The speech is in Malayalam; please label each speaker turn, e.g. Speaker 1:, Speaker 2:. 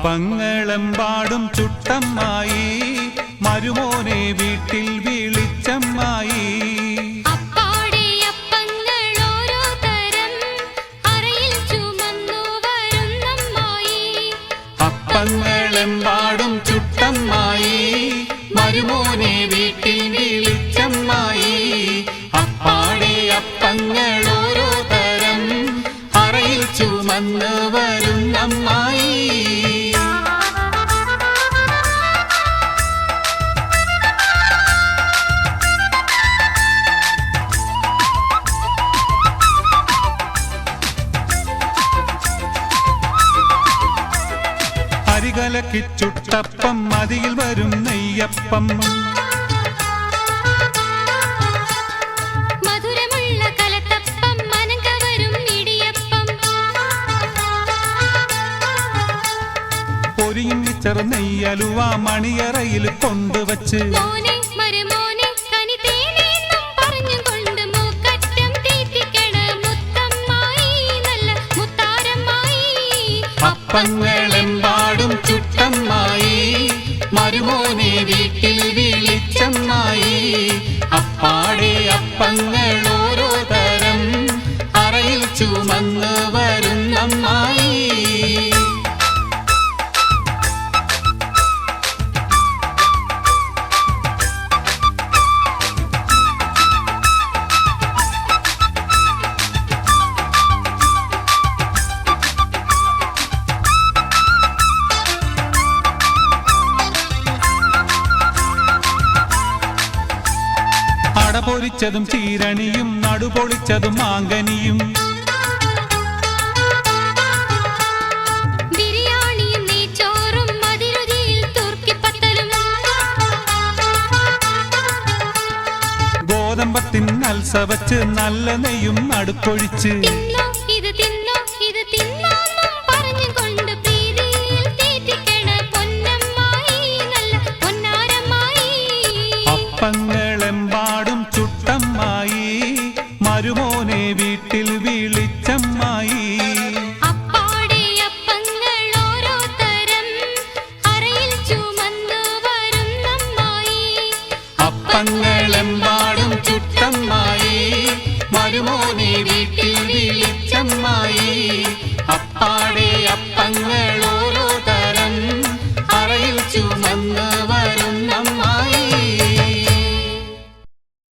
Speaker 1: അപ്പങ്ങളെമ്പാടും ചുട്ടമ്മായി മരുമോനെ വീട്ടിൽ വിളിച്ചമ്മായി. അപ്പങ്ങളെമ്പാടും ചുട്ടമ്മായി മരുമോനെ വീട്ടിൽ വിളിച്ചമ്മായി. അപ്പാടെ അപ്പങ്ങൾ ഓരോ തരം അറയിൽ ചുമന്ന് വരുന്നമ്മായി. അരികലക്കി ചുട്ടപ്പം മതിയിൽ വരും നെയ്യപ്പം.
Speaker 2: മധുരമുള്ള കലത്തപ്പം മനങ്കവരും ഇടിയപ്പം.
Speaker 1: പൊരിയും മിച്ചർ നെയ്യലുവ മണിയറയിൽ കൊണ്ടുവച്ച് അപ്പങ്ങളെമ്പാടും ചുട്ടമ്മായി മരുമോനെ വീട്ടിൽ വിളിച്ചമ്മായി. അപ്പാടെ അപ്പങ്ങൾ ഓരോ തരം അറയിൽ ചുമന്ന് വരുന്നമ്മായി. പൊരിച്ചതും ചീരണിയും നടുപൊളിച്ചതും മാങ്കനിയും
Speaker 2: ബിരിയാണിയും നെയ്ച്ചോറും മതിരുതിയിൽ തുർക്കിപ്പത്തലും.
Speaker 1: ഗോതമ്പത്തിൻ അൽസ വച്ച് നല്ല നെയ്യും നടുപ്പൊഴിച്ച് അപ്പങ്ങളെമ്പാടും ചുട്ടമ്മായി മരുമോനെ വീട്ടിൽ വിളിച്ചമ്മായി.
Speaker 2: അപ്പാടെ അപ്പങ്ങൾ ഓരോ തരം അറയിൽ ചുമന്ന് വരുന്നമ്മായി.
Speaker 1: അപ്പങ്ങളെമ്പാടും ചുട്ടമ്മായി മരുമോനെ വീട്ടിൽ വിളിച്ചമ്മായി. അപ്പാടെ അപ്പങ്ങൾ